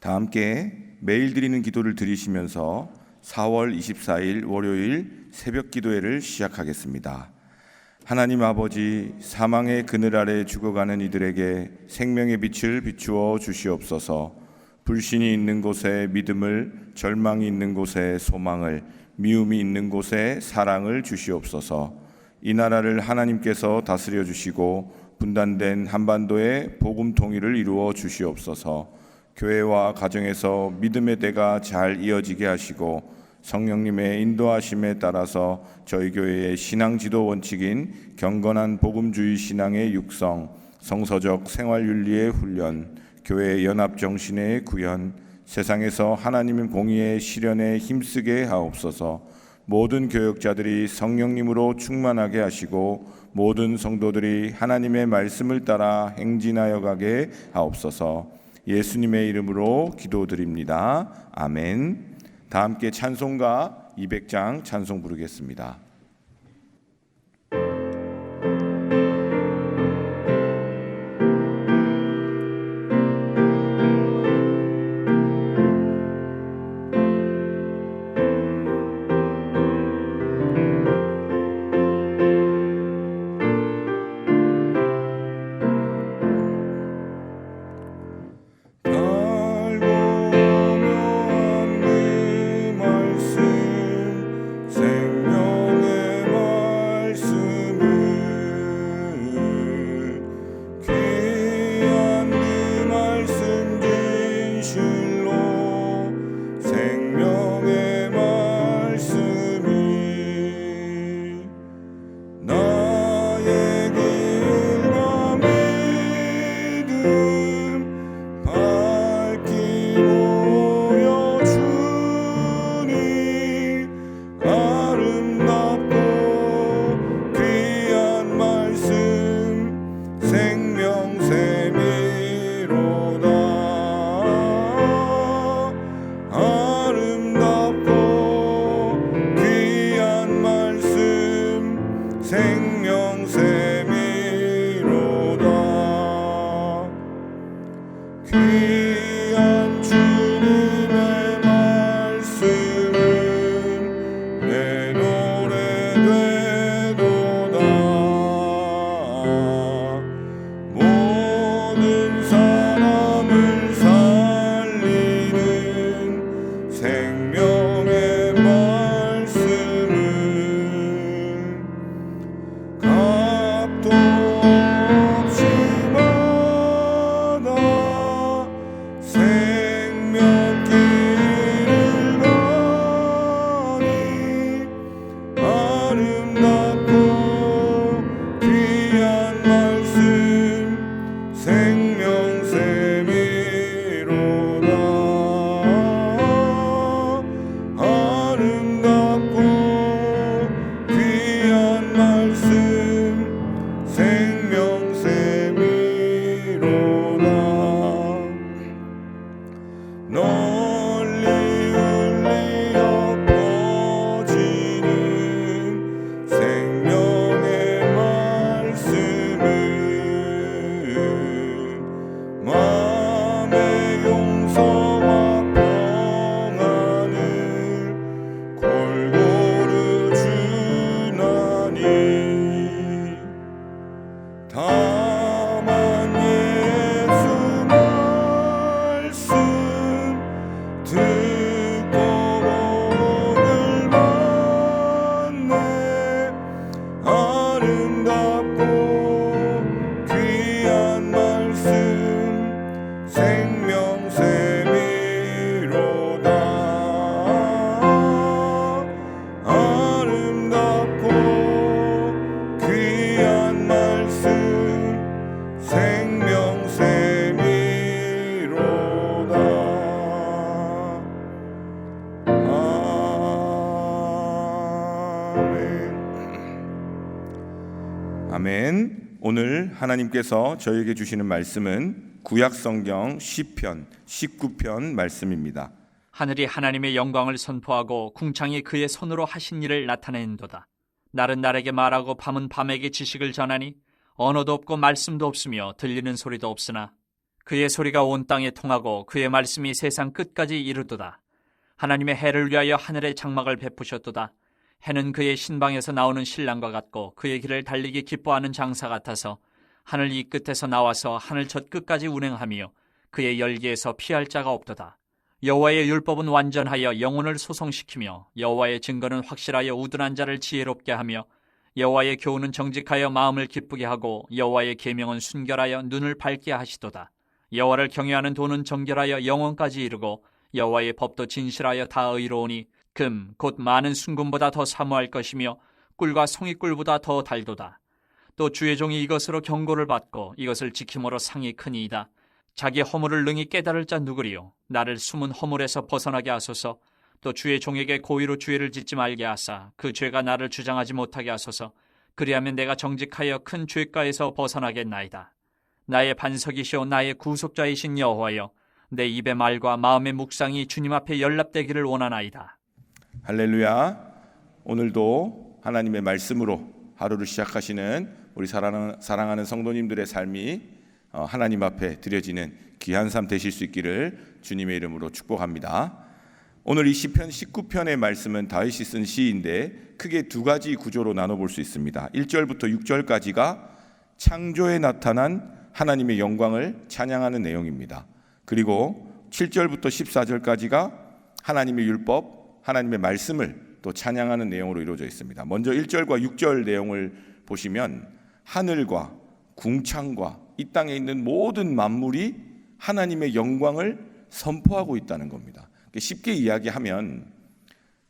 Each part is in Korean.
다 함께 매일 드리는 기도를 드리시면서 4월 24일 월요일 새벽 기도회를 시작하겠습니다. 하나님 아버지, 사망의 그늘 아래 죽어가는 이들에게 생명의 빛을 비추어 주시옵소서. 불신이 있는 곳에 믿음을, 절망이 있는 곳에 소망을, 미움이 있는 곳에 사랑을 주시옵소서. 이 나라를 하나님께서 다스려 주시고 분단된 한반도에 복음 통일을 이루어 주시옵소서. 교회와 가정에서 믿음의 대가 잘 이어지게 하시고 성령님의 인도하심에 따라서 저희 교회의 신앙 지도 원칙인 경건한 복음주의 신앙의 육성, 성서적 생활윤리의 훈련, 교회의 연합 정신의 구현, 세상에서 하나님의 공의의 실현에 힘쓰게 하옵소서. 모든 교역자들이 성령님으로 충만하게 하시고 모든 성도들이 하나님의 말씀을 따라 행진하여 가게 하옵소서. 예수님의 이름으로 기도드립니다. 아멘. 다 함께 찬송가 200장 찬송 부르겠습니다. 아멘. 오늘 하나님께서 저에게 주시는 말씀은 구약성경 시편 19편 말씀입니다. 하늘이 하나님의 영광을 선포하고 궁창이 그의 손으로 하신 일을 나타낸도다. 날은 날에게 말하고 밤은 밤에게 지식을 전하니 언어도 없고 말씀도 없으며 들리는 소리도 없으나 그의 소리가 온 땅에 통하고 그의 말씀이 세상 끝까지 이르도다. 하나님의 해를 위하여 하늘의 장막을 베푸셨도다. 해는 그의 신방에서 나오는 신랑과 같고 그의 길을 달리기 기뻐하는 장사 같아서 하늘 이 끝에서 나와서 하늘 저 끝까지 운행하며 그의 열기에서 피할 자가 없도다. 여호와의 율법은 완전하여 영혼을 소성시키며 여호와의 증거는 확실하여 우둔한 자를 지혜롭게 하며 여호와의 교훈은 정직하여 마음을 기쁘게 하고 여호와의 계명은 순결하여 눈을 밝게 하시도다. 여호와를 경외하는 도는 정결하여 영원까지 이르고 여호와의 법도 진실하여 다 의로우니 금 곧 많은 순금보다 더 사모할 것이며 꿀과 송이꿀보다 더 달도다. 또 주의 종이 이것으로 경고를 받고 이것을 지킴으로 상이 크니이다. 자기 허물을 능히 깨달을 자 누구리요? 나를 숨은 허물에서 벗어나게 하소서. 또 주의 종에게 고의로 죄를 짓지 말게 하사 그 죄가 나를 주장하지 못하게 하소서. 그리하면 내가 정직하여 큰 죄가에서 벗어나겠나이다. 나의 반석이시오 나의 구속자이신 여호와여, 내 입의 말과 마음의 묵상이 주님 앞에 연락되기를 원하나이다. 할렐루야. 오늘도 하나님의 말씀으로 하루를 시작하시는 우리 사랑하는 성도님들의 삶이 하나님 앞에 드려지는 귀한 삶 되실 수 있기를 주님의 이름으로 축복합니다. 오늘 이 시편 19편의 말씀은 다윗이 쓴 시인데 크게 두 가지 구조로 나눠볼 수 있습니다. 1절부터 6절까지가 창조에 나타난 하나님의 영광을 찬양하는 내용입니다. 그리고 7절부터 14절까지가 하나님의 율법, 하나님의 말씀을 또 찬양하는 내용으로 이루어져 있습니다. 먼저 1절과 6절 내용을 보시면 하늘과 궁창과 이 땅에 있는 모든 만물이 하나님의 영광을 선포하고 있다는 겁니다. 쉽게 이야기하면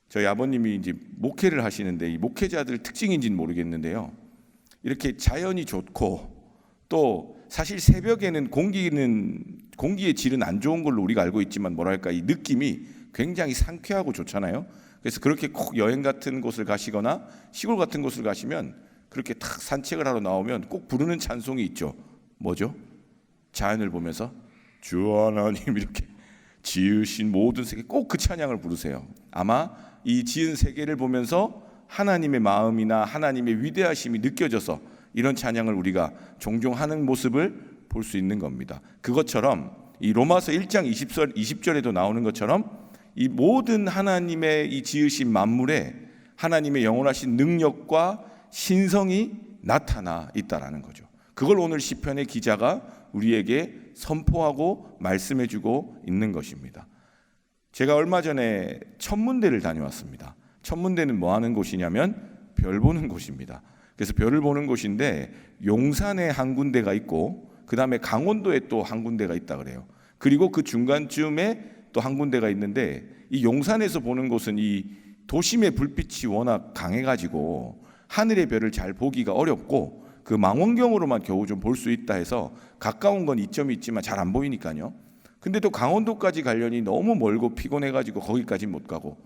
저희 아버님이 이제 목회를 하시는데 이 목회자들 특징인지는 모르겠는데요. 이렇게 자연이 좋고 또 사실 새벽에는 공기의 질은 안 좋은 걸로 우리가 알고 있지만 뭐랄까 이 느낌이 굉장히 상쾌하고 좋잖아요. 그래서 그렇게 꼭 여행 같은 곳을 가시거나 시골 같은 곳을 가시면 그렇게 탁 산책을 하러 나오면 꼭 부르는 찬송이 있죠. 뭐죠? 자연을 보면서 주 하나님 이렇게 지으신 모든 세계 꼭 그 찬양을 부르세요. 아마 이 지은 세계를 보면서 하나님의 마음이나 하나님의 위대하심이 느껴져서 이런 찬양을 우리가 종종 하는 모습을 볼 수 있는 겁니다. 그것처럼 이 로마서 1장 20절에도 나오는 것처럼 이 모든 하나님의 이 지으신 만물에 하나님의 영원하신 능력과 신성이 나타나 있다라는 거죠. 그걸 오늘 시편의 기자가 우리에게 선포하고 말씀해주고 있는 것입니다. 제가 얼마 전에 천문대를 다녀왔습니다. 천문대는 뭐 하는 곳이냐면 별 보는 곳입니다. 그래서 별을 보는 곳인데 용산에 한 군데가 있고 그 다음에 강원도에 또 한 군데가 있다 그래요. 그리고 그 중간쯤에 또 한 군데가 있는데 이 용산에서 보는 곳은 이 도심의 불빛이 워낙 강해가지고 하늘의 별을 잘 보기가 어렵고 그 망원경으로만 겨우 좀 볼 수 있다 해서 가까운 건 이점이 있지만 잘 안 보이니까요. 근데 또 강원도까지 가려니 너무 멀고 피곤해가지고 거기까지 못 가고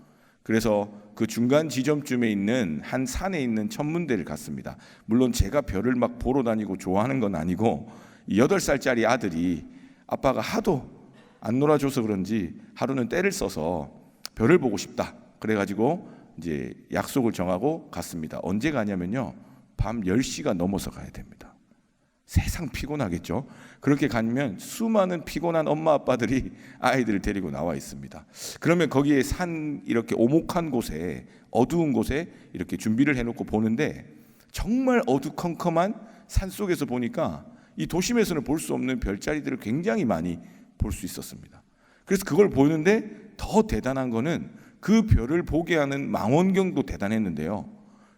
그래서 그 중간 지점쯤에 있는 한 산에 있는 천문대를 갔습니다. 물론 제가 별을 막 보러 다니고 좋아하는 건 아니고 8살짜리 아들이 아빠가 하도 안 놀아줘서 그런지 하루는 때를 써서 별을 보고 싶다 그래가지고 이제 약속을 정하고 갔습니다. 언제 가냐면요 밤 10시가 넘어서 가야 됩니다. 세상 피곤하겠죠. 그렇게 가면 수많은 피곤한 엄마 아빠들이 아이들을 데리고 나와 있습니다. 그러면 거기에 산 이렇게 오목한 곳에 어두운 곳에 이렇게 준비를 해놓고 보는데 정말 어두컴컴한 산 속에서 보니까 이 도심에서는 볼 수 없는 별자리들을 굉장히 많이 볼 수 있었습니다. 그래서 그걸 보는데 더 대단한 거는 그 별을 보게 하는 망원경도 대단했는데요.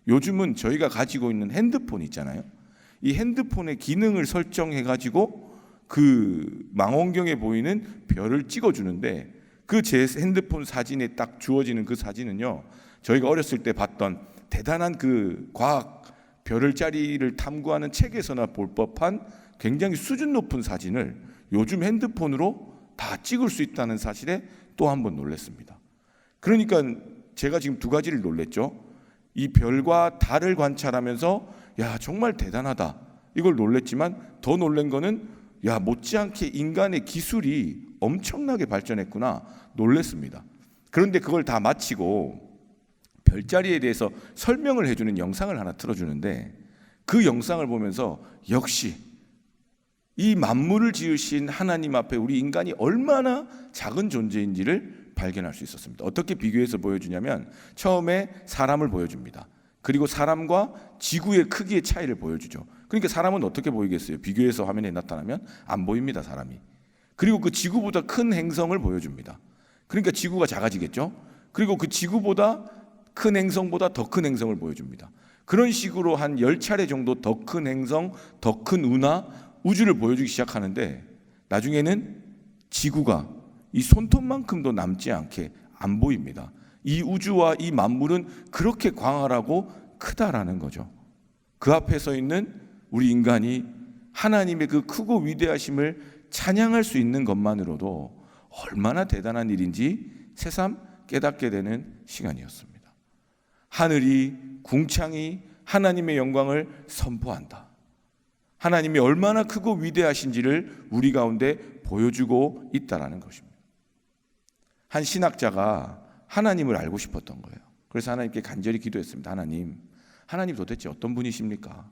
요즘은 저희가 가지고 있는 핸드폰 있잖아요. 이 핸드폰의 기능을 설정해가지고 그 망원경에 보이는 별을 찍어주는데 그 제 핸드폰 사진에 딱 주어지는 그 사진은요. 저희가 어렸을 때 봤던 대단한 그 과학 별을자리를 탐구하는 책에서나 볼 법한 굉장히 수준 높은 사진을 요즘 핸드폰으로 다 찍을 수 있다는 사실에 또 한 번 놀랐습니다. 그러니까 제가 지금 두 가지를 놀랐죠. 이 별과 달을 관찰하면서 야 정말 대단하다 이걸 놀랬지만 더 놀란 거는 야 못지않게 인간의 기술이 엄청나게 발전했구나 놀랐습니다. 그런데 그걸 다 마치고 별자리에 대해서 설명을 해주는 영상을 하나 틀어주는데 그 영상을 보면서 역시 이 만물을 지으신 하나님 앞에 우리 인간이 얼마나 작은 존재인지를 발견할 수 있었습니다. 어떻게 비교해서 보여주냐면 처음에 사람을 보여줍니다. 그리고 사람과 지구의 크기의 차이를 보여주죠. 그러니까 사람은 어떻게 보이겠어요? 비교해서 화면에 나타나면 안 보입니다, 사람이. 그리고 그 지구보다 큰 행성을 보여줍니다. 그러니까 지구가 작아지겠죠. 그리고 그 지구보다 큰 행성보다 더 큰 행성을 보여줍니다. 그런 식으로 한 10차례 정도 더 큰 행성, 더 큰 운하, 우주를 보여주기 시작하는데 나중에는 지구가 이 손톱만큼도 남지 않게 안 보입니다. 이 우주와 이 만물은 그렇게 광활하고 크다라는 거죠. 그 앞에 서 있는 우리 인간이 하나님의 그 크고 위대하심을 찬양할 수 있는 것만으로도 얼마나 대단한 일인지 새삼 깨닫게 되는 시간이었습니다. 하늘이 궁창이 하나님의 영광을 선포한다. 하나님이 얼마나 크고 위대하신지를 우리 가운데 보여주고 있다라는 것입니다. 한 신학자가 하나님을 알고 싶었던 거예요. 그래서 하나님께 간절히 기도했습니다. 하나님 도대체 어떤 분이십니까?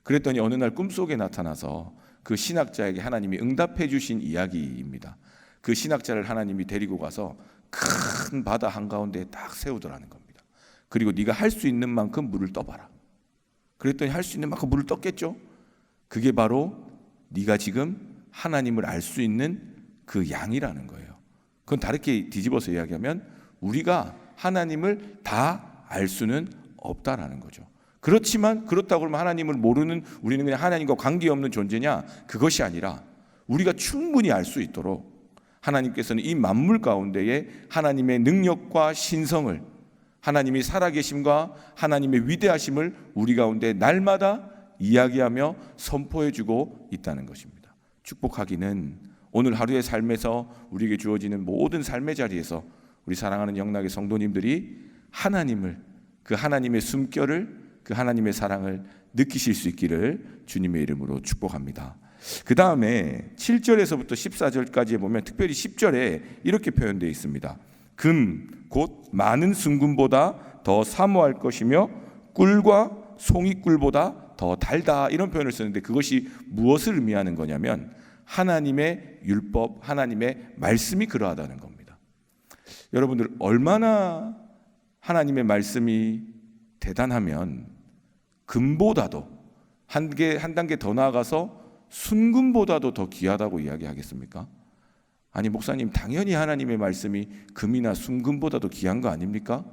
그랬더니 어느 날 꿈속에 나타나서 그 신학자에게 하나님이 응답해 주신 이야기입니다. 그 신학자를 하나님이 데리고 가서 큰 바다 한가운데에 딱 세우더라는 겁니다. 그리고 네가 할 수 있는 만큼 물을 떠봐라. 그랬더니 할 수 있는 만큼 물을 떴겠죠. 그게 바로 네가 지금 하나님을 알 수 있는 그 양이라는 거예요. 그건 다르게 뒤집어서 이야기하면 우리가 하나님을 다 알 수는 없다라는 거죠. 그렇지만 그렇다고 그러면 하나님을 모르는 우리는 그냥 하나님과 관계없는 존재냐? 그것이 아니라 우리가 충분히 알 수 있도록 하나님께서는 이 만물 가운데에 하나님의 능력과 신성을, 하나님이 살아계심과 하나님의 위대하심을 우리 가운데 날마다 이야기하며 선포해주고 있다는 것입니다. 축복하기는 오늘 하루의 삶에서 우리에게 주어지는 모든 삶의 자리에서 우리 사랑하는 영락의 성도님들이 하나님을, 그 하나님의 숨결을, 그 하나님의 사랑을 느끼실 수 있기를 주님의 이름으로 축복합니다. 그 다음에 7절에서부터 14절까지에 보면 특별히 10절에 이렇게 표현되어 있습니다. 금, 곧 많은 순금보다 더 사모할 것이며 꿀과 송이꿀보다 더 달다, 이런 표현을 쓰는데 그것이 무엇을 의미하는 거냐면 하나님의 율법, 하나님의 말씀이 그러하다는 겁니다. 여러분들 얼마나 하나님의 말씀이 대단하면 금보다도 한 단계 더 나아가서 순금보다도 더 귀하다고 이야기하겠습니까? 아니 목사님, 당연히 하나님의 말씀이 금이나 순금보다도 귀한 거 아닙니까?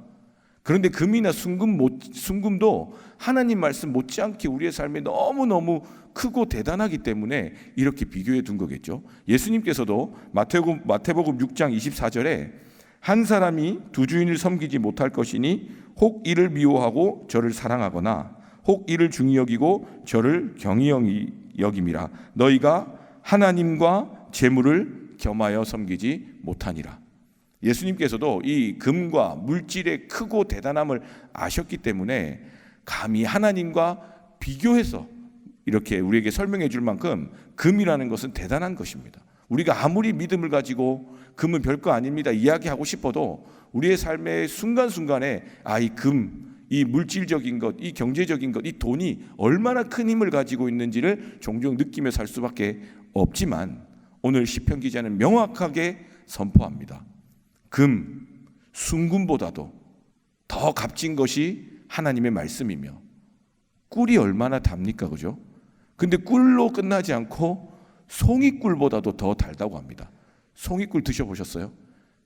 그런데 금이나 순금도 하나님 말씀 못지않게 우리의 삶에 너무너무 크고 대단하기 때문에 이렇게 비교해 둔 거겠죠. 예수님께서도 마태복음 6장 24절에 한 사람이 두 주인을 섬기지 못할 것이니 혹 이를 미워하고 저를 사랑하거나 혹 이를 중히 여기고 저를 경히 여김이라. 너희가 하나님과 재물을 겸하여 섬기지 못하니라. 예수님께서도 이 금과 물질의 크고 대단함을 아셨기 때문에 감히 하나님과 비교해서 이렇게 우리에게 설명해 줄 만큼 금이라는 것은 대단한 것입니다. 우리가 아무리 믿음을 가지고 금은 별거 아닙니다 이야기하고 싶어도 우리의 삶의 순간순간에 이 금, 이 물질적인 것, 이 경제적인 것, 이 돈이 얼마나 큰 힘을 가지고 있는지를 종종 느끼며 살 수밖에 없지만 오늘 시편 기자는 명확하게 선포합니다. 금, 순금보다도 더 값진 것이 하나님의 말씀이며 꿀이 얼마나 답니까? 그죠? 근데 꿀로 끝나지 않고 송이꿀보다도 더 달다고 합니다. 송이꿀 드셔보셨어요?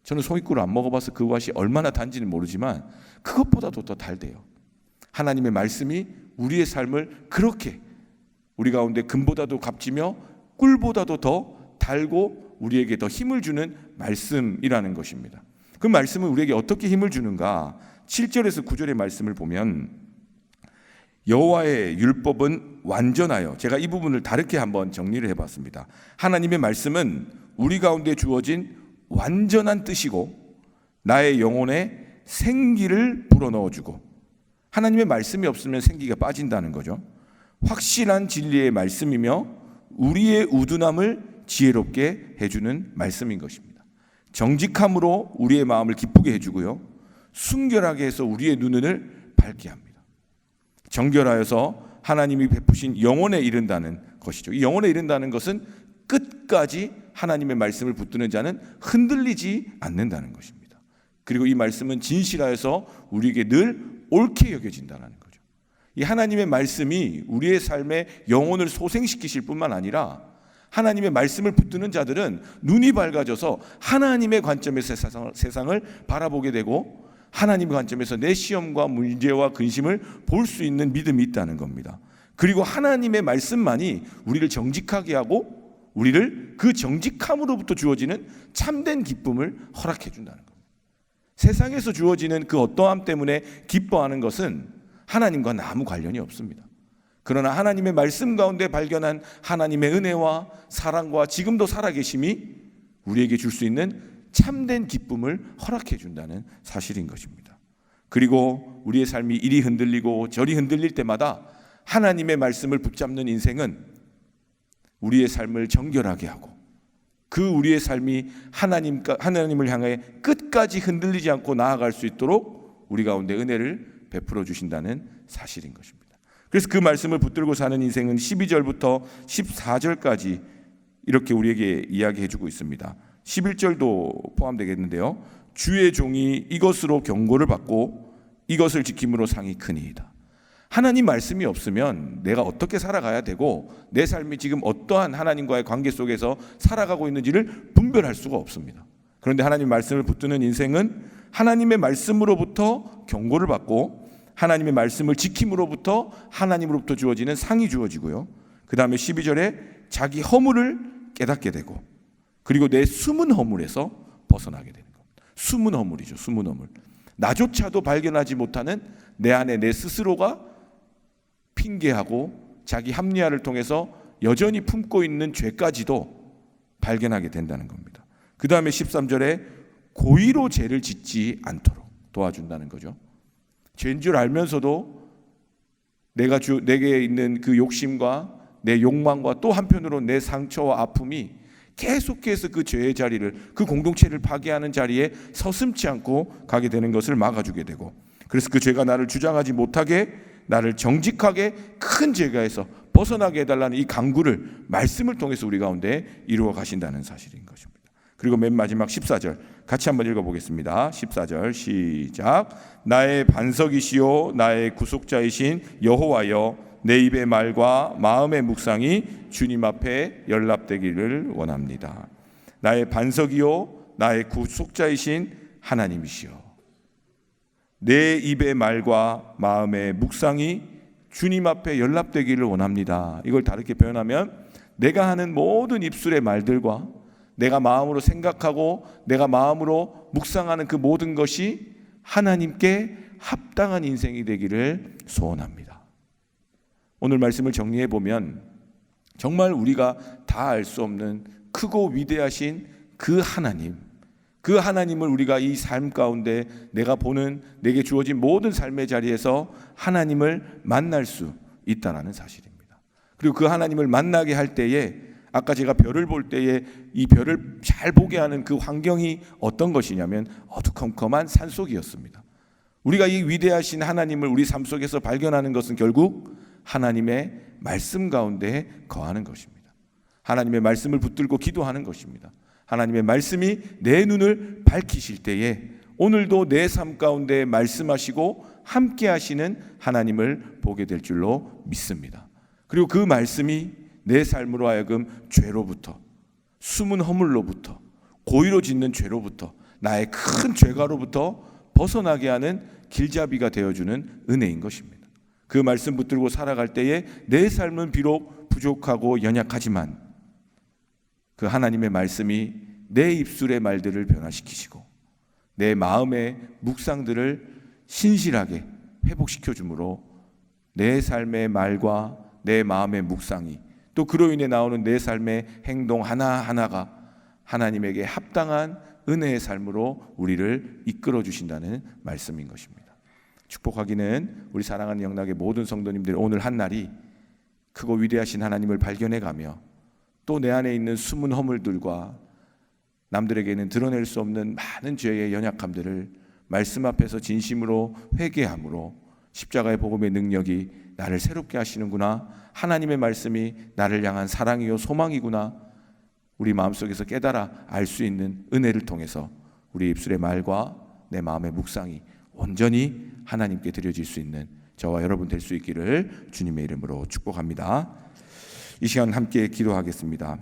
저는 송이꿀을 안 먹어봐서 그 맛이 얼마나 단지는 모르지만 그것보다도 더 달대요. 하나님의 말씀이 우리의 삶을 그렇게 우리 가운데 금보다도 값지며 꿀보다도 더 달고 우리에게 더 힘을 주는 말씀이라는 것입니다. 그 말씀은 우리에게 어떻게 힘을 주는가? 7절에서 9절의 말씀을 보면 여호와의 율법은 완전하여, 제가 이 부분을 다르게 한번 정리를 해봤습니다. 하나님의 말씀은 우리 가운데 주어진 완전한 뜻이고 나의 영혼에 생기를 불어넣어주고, 하나님의 말씀이 없으면 생기가 빠진다는 거죠. 확실한 진리의 말씀이며 우리의 우둔함을 지혜롭게 해주는 말씀인 것입니다. 정직함으로 우리의 마음을 기쁘게 해주고요, 순결하게 해서 우리의 눈을 밝게 합니다. 정결하여서 하나님이 베푸신 영혼에 이른다는 것이죠. 이 영혼에 이른다는 것은 끝까지 하나님의 말씀을 붙드는 자는 흔들리지 않는다는 것입니다. 그리고 이 말씀은 진실하여서 우리에게 늘 옳게 여겨진다는 거죠. 이 하나님의 말씀이 우리의 삶에 영혼을 소생시키실 뿐만 아니라 하나님의 말씀을 붙드는 자들은 눈이 밝아져서 하나님의 관점에서 세상을 바라보게 되고 하나님의 관점에서 내 시험과 문제와 근심을 볼 수 있는 믿음이 있다는 겁니다. 그리고 하나님의 말씀만이 우리를 정직하게 하고 우리를 그 정직함으로부터 주어지는 참된 기쁨을 허락해 준다는 겁니다. 세상에서 주어지는 그 어떠함 때문에 기뻐하는 것은 하나님과는 아무 관련이 없습니다. 그러나 하나님의 말씀 가운데 발견한 하나님의 은혜와 사랑과 지금도 살아계심이 우리에게 줄 수 있는 참된 기쁨을 허락해 준다는 사실인 것입니다. 그리고 우리의 삶이 이리 흔들리고 저리 흔들릴 때마다 하나님의 말씀을 붙잡는 인생은 우리의 삶을 정결하게 하고 그 우리의 삶이 하나님을 향해 끝까지 흔들리지 않고 나아갈 수 있도록 우리 가운데 은혜를 베풀어 주신다는 사실인 것입니다. 그래서 그 말씀을 붙들고 사는 인생은 12절부터 14절까지 이렇게 우리에게 이야기해 주고 있습니다. 11절도 포함되겠는데요. 주의 종이 이것으로 경고를 받고 이것을 지킴으로 상이 크니이다. 하나님 말씀이 없으면 내가 어떻게 살아가야 되고 내 삶이 지금 어떠한 하나님과의 관계 속에서 살아가고 있는지를 분별할 수가 없습니다. 그런데 하나님 말씀을 붙드는 인생은 하나님의 말씀으로부터 경고를 받고 하나님의 말씀을 지킴으로부터 하나님으로부터 주어지는 상이 주어지고요. 그 다음에 12절에 자기 허물을 깨닫게 되고 그리고 내 숨은 허물에서 벗어나게 되는 겁니다. 숨은 허물이죠. 숨은 허물. 나조차도 발견하지 못하는 내 안에 내 스스로가 핑계하고 자기 합리화를 통해서 여전히 품고 있는 죄까지도 발견하게 된다는 겁니다. 그 다음에 13절에 고의로 죄를 짓지 않도록 도와준다는 거죠. 죄인 줄 알면서도 내게 있는 그 욕심과 내 욕망과 또 한편으로 내 상처와 아픔이 계속해서 그 죄의 자리를 그 공동체를 파괴하는 자리에 서슴지 않고 가게 되는 것을 막아주게 되고 그래서 그 죄가 나를 주장하지 못하게 나를 정직하게 큰 죄가에서 벗어나게 해달라는 이 강구를 말씀을 통해서 우리 가운데 이루어 가신다는 사실인 것입니다. 그리고 맨 마지막 14절 같이 한번 읽어보겠습니다. 14절 시작. 나의 반석이시요 나의 구속자이신 여호와여 내 입의 말과 마음의 묵상이 주님 앞에 연락되기를 원합니다. 나의 반석이요 나의 구속자이신 하나님이시여 내 입의 말과 마음의 묵상이 주님 앞에 연락되기를 원합니다. 이걸 다르게 표현하면 내가 하는 모든 입술의 말들과 내가 마음으로 생각하고 내가 마음으로 묵상하는 그 모든 것이 하나님께 합당한 인생이 되기를 소원합니다. 오늘 말씀을 정리해 보면 정말 우리가 다 알 수 없는 크고 위대하신 그 하나님을 우리가 이 삶 가운데 내가 보는 내게 주어진 모든 삶의 자리에서 하나님을 만날 수 있다는 사실입니다. 그리고 그 하나님을 만나게 할 때에 아까 제가 별을 볼 때에 이 별을 잘 보게 하는 그 환경이 어떤 것이냐면 어두컴컴한 산속이었습니다. 우리가 이 위대하신 하나님을 우리 삶 속에서 발견하는 것은 결국 하나님의 말씀 가운데 거하는 것입니다. 하나님의 말씀을 붙들고 기도하는 것입니다. 하나님의 말씀이 내 눈을 밝히실 때에 오늘도 내 삶 가운데 말씀하시고 함께 하시는 하나님을 보게 될 줄로 믿습니다. 그리고 그 말씀이 내 삶으로 하여금 죄로부터 숨은 허물로부터 고의로 짓는 죄로부터 나의 큰 죄가로부터 벗어나게 하는 길잡이가 되어주는 은혜인 것입니다. 그 말씀 붙들고 살아갈 때에 내 삶은 비록 부족하고 연약하지만 그 하나님의 말씀이 내 입술의 말들을 변화시키시고 내 마음의 묵상들을 신실하게 회복시켜 주므로 내 삶의 말과 내 마음의 묵상이 또 그로 인해 나오는 내 삶의 행동 하나하나가 하나님에게 합당한 은혜의 삶으로 우리를 이끌어 주신다는 말씀인 것입니다. 축복하기는 우리 사랑하는 영락의 모든 성도님들 오늘 한 날이 크고 위대하신 하나님을 발견해가며 또 내 안에 있는 숨은 허물들과 남들에게는 드러낼 수 없는 많은 죄의 연약함들을 말씀 앞에서 진심으로 회개함으로 십자가의 복음의 능력이 나를 새롭게 하시는구나 하나님의 말씀이 나를 향한 사랑이요 소망이구나 우리 마음속에서 깨달아 알 수 있는 은혜를 통해서 우리 입술의 말과 내 마음의 묵상이 온전히 하나님께 드려질 수 있는 저와 여러분 될 수 있기를 주님의 이름으로 축복합니다. 이 시간 함께 기도하겠습니다.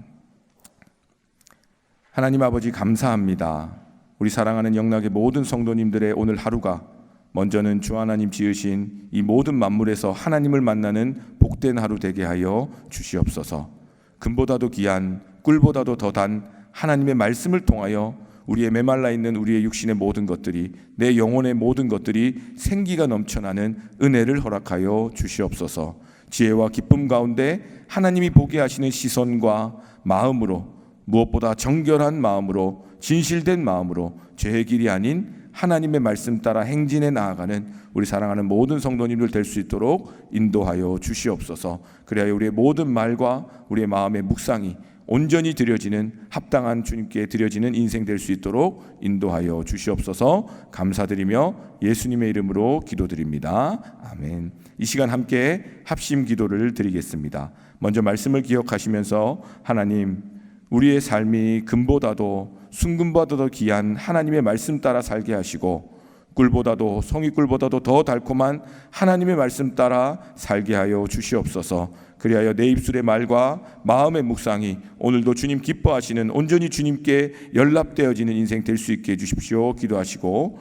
하나님 아버지 감사합니다. 우리 사랑하는 영락의 모든 성도님들의 오늘 하루가 먼저는 주 하나님 지으신 이 모든 만물에서 하나님을 만나는 복된 하루 되게 하여 주시옵소서. 금보다도 귀한 꿀보다도 더 단 하나님의 말씀을 통하여 우리의 메말라 있는 우리의 육신의 모든 것들이 내 영혼의 모든 것들이 생기가 넘쳐나는 은혜를 허락하여 주시옵소서. 지혜와 기쁨 가운데 하나님이 보게 하시는 시선과 마음으로 무엇보다 정결한 마음으로 진실된 마음으로 죄의 길이 아닌 하나님의 말씀 따라 행진해 나아가는 우리 사랑하는 모든 성도님들 될 수 있도록 인도하여 주시옵소서. 그래야 우리의 모든 말과 우리의 마음의 묵상이 온전히 드려지는 합당한 주님께 드려지는 인생 될 수 있도록 인도하여 주시옵소서. 감사드리며 예수님의 이름으로 기도드립니다. 아멘. 이 시간 함께 합심 기도를 드리겠습니다. 먼저 말씀을 기억하시면서 하나님 우리의 삶이 금보다도 순금보다도 귀한 하나님의 말씀 따라 살게 하시고 꿀보다도 송이꿀보다도 더 달콤한 하나님의 말씀 따라 살게 하여 주시옵소서. 그리하여 내 입술의 말과 마음의 묵상이 오늘도 주님 기뻐하시는 온전히 주님께 연락되어지는 인생 될 수 있게 해주십시오. 기도하시고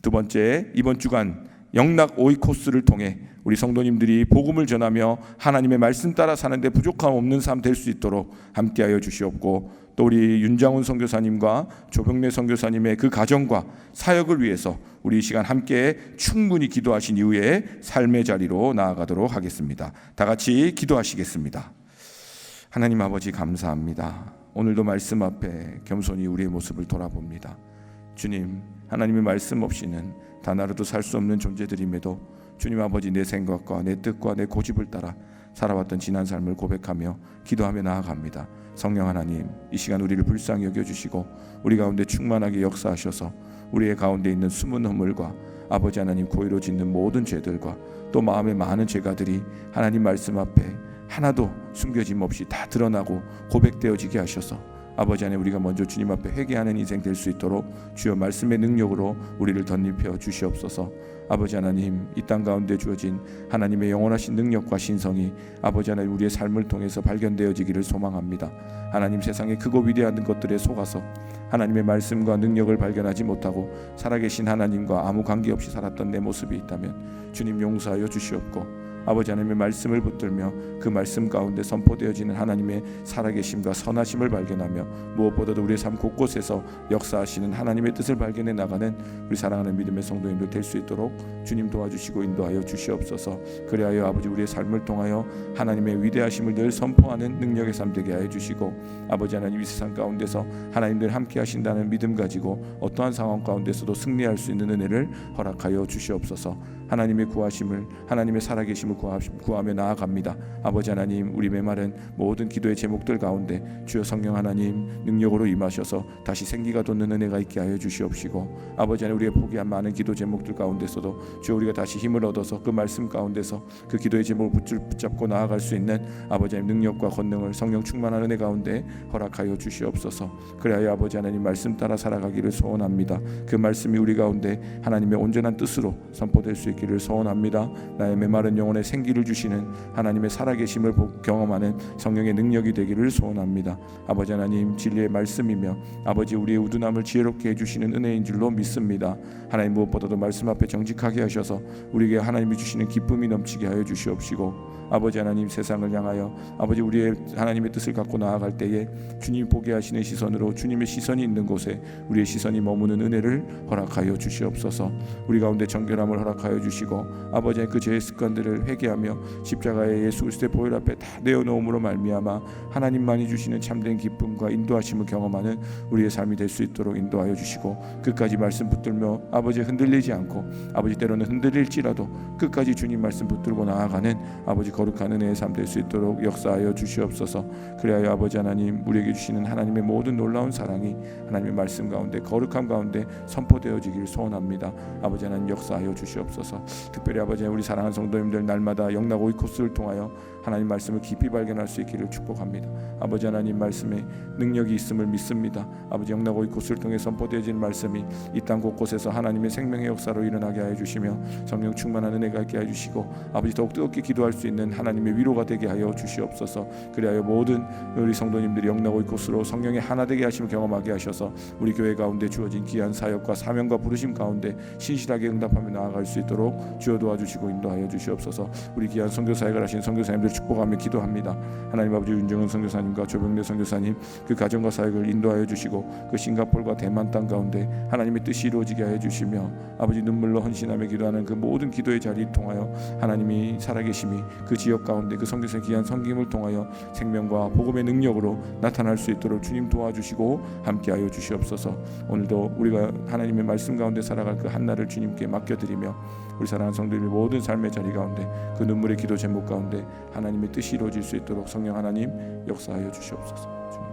두 번째, 이번 주간 영락 오이코스를 통해 우리 성도님들이 복음을 전하며 하나님의 말씀 따라 사는데 부족함 없는 삶 될 수 있도록 함께하여 주시옵고 또 우리 윤장훈 선교사님과 조병래 선교사님의 그 가정과 사역을 위해서 우리 이 시간 함께 충분히 기도하신 이후에 삶의 자리로 나아가도록 하겠습니다. 다 같이 기도하시겠습니다. 하나님 아버지 감사합니다. 오늘도 말씀 앞에 겸손히 우리의 모습을 돌아봅니다. 주님, 하나님의 말씀 없이는 단 하루도 살 수 없는 존재들임에도 주님 아버지 내 생각과 내 뜻과 내 고집을 따라 살아왔던 지난 삶을 고백하며 기도하며 나아갑니다. 성령 하나님, 이 시간 우리를 불쌍히 여겨주시고 우리 가운데 충만하게 역사하셔서 우리의 가운데 있는 숨은 허물과 아버지 하나님 고의로 짓는 모든 죄들과 또 마음의 많은 죄가들이 하나님 말씀 앞에 하나도 숨겨짐 없이 다 드러나고 고백되어지게 하셔서 아버지 하나님 우리가 먼저 주님 앞에 회개하는 인생 될 수 있도록 주여 말씀의 능력으로 우리를 덧입혀 주시옵소서. 아버지 하나님 이 땅 가운데 주어진 하나님의 영원하신 능력과 신성이 아버지 하나님 우리의 삶을 통해서 발견되어지기를 소망합니다. 하나님 세상의 크고 위대한 것들에 속아서 하나님의 말씀과 능력을 발견하지 못하고 살아계신 하나님과 아무 관계없이 살았던 내 모습이 있다면 주님 용서하여 주시옵고 아버지 하나님의 말씀을 붙들며 그 말씀 가운데 선포되어지는 하나님의 살아계심과 선하심을 발견하며 무엇보다도 우리의 삶 곳곳에서 역사하시는 하나님의 뜻을 발견해 나가는 우리 사랑하는 믿음의 성도님들 될 수 있도록 주님 도와주시고 인도하여 주시옵소서. 그리하여 아버지 우리의 삶을 통하여 하나님의 위대하심을 늘 선포하는 능력의 삶 되게 하여 주시고 아버지 하나님 이 세상 가운데서 하나님들 함께 하신다는 믿음 가지고 어떠한 상황 가운데서도 승리할 수 있는 은혜를 허락하여 주시옵소서. 하나님의 구하심을 하나님의 살아계심을 구하며 나아갑니다. 아버지 하나님 우리 메마른 모든 기도의 제목들 가운데 주여 성령 하나님 능력으로 임하셔서 다시 생기가 돋는 은혜가 있게 하여 주시옵시고 아버지 하나님 우리의 포기한 많은 기도 제목들 가운데서도 주여 우리가 다시 힘을 얻어서 그 말씀 가운데서 그 기도의 제목을 붙잡고 나아갈 수 있는 아버지 하나님 능력과 권능을 성령 충만한 은혜 가운데 허락하여 주시옵소서. 그래야 아버지 하나님 말씀 따라 살아가기를 소원합니다. 그 말씀이 우리 가운데 하나님의 온전한 뜻으로 선포될 수 있기를 소원합니다. 나의 메마른 영혼에 생기를 주시는 하나님의 살아계심을 경험하는 성령의 능력이 되기를 소원합니다. 아버지 하나님 진리의 말씀이며 아버지 우리의 우둔함을 지혜롭게 해주시는 은혜인 줄로 믿습니다. 하나님 무엇보다도 말씀 앞에 정직하게 하셔서 우리에게 하나님이 주시는 기쁨이 넘치게 하여 주시옵시고 아버지 하나님 세상을 향하여 아버지 우리의 하나님의 뜻을 갖고 나아갈 때에 주님이 보게 하시는 시선으로 주님의 시선이 있는 곳에 우리의 시선이 머무는 은혜를 허락하여 주시옵소서. 우리 가운데 정결함을 허락하여 주시고 아버지의 그 죄의 습관들을 회개하며 십자가의 예수 그리스도의 보혈 앞에 다 내어놓음으로 말미암아 하나님만이 주시는 참된 기쁨과 인도하심을 경험하는 우리의 삶이 될 수 있도록 인도하여 주시고 끝까지 말씀 붙들며 아버지 흔들리지 않고 아버지 때로는 흔들릴지라도 끝까지 주님 말씀 붙들고 나아가는 아버지 거룩한 은혜의 삶 될 수 있도록 역사하여 주시옵소서. 그리하여 아버지 하나님, 우리에게 주시는 하나님의 모든 놀라운 사랑이 하나님의 말씀 가운데 거룩함 가운데 선포되어지기를 소원합니다. 아버지 하나님, 역사하여 주시옵소서. 특별히 아버지 하나님, 우리 사랑하는 성도님들 날마다 영락오이 코스를 통하여 하나님 말씀을 깊이 발견할 수 있기를 축복합니다. 아버지 하나님, 말씀에 능력이 있음을 믿습니다. 아버지, 영락오이 코스를 통해 선포되어지는 말씀이 이 땅 곳곳에서 하나님의 생명의 역사로 일어나게 하여 주시며 성령 충만한 은혜가 있게 하여 주시고 아버지, 더욱 뜨겁게 기도할 수 있는 하나님의 위로가 되게 하여 주시옵소서. 그리하여 모든 우리 성도님들이 영락오이 코스로 성령의 하나 되게 하심을 경험하게 하셔서 우리 교회 가운데 주어진 귀한 사역과 사명과 부르심 가운데 신실하게 응답하며 나아갈 수 있도록 주여 도와주시고 인도하여 주시옵소서. 우리 귀한 선교 사역을 하신 선교사님들 축복하며 기도합니다. 하나님 아버지, 윤정은 선교사님과 조병래 선교사님 그 가정과 사역을 인도하여 주시고 그 싱가포르와 대만 땅 가운데 하나님의 뜻이 이루어지게 하여 주시며 아버지, 눈물로 헌신하며 기도하는 그 모든 기도의 자리를 통하여 하나님이 살아계심이 그 지역 가운데 그 선교사의 귀한 섬김을 통하여 생명과 복음의 능력으로 나타날 수 있도록 주님 도와주시고 함께하여 주시옵소서. 오늘도 우리가 하나님의 말씀 가운데 살아갈 그 한날을 주님께 맡겨드리며 우리 사랑하는 성도님의 모든 삶의 자리 가운데 그 눈물의 기도 제목 가운데 하나님의 뜻이 이루어질 수 있도록 성령 하나님 역사하여 주시옵소서.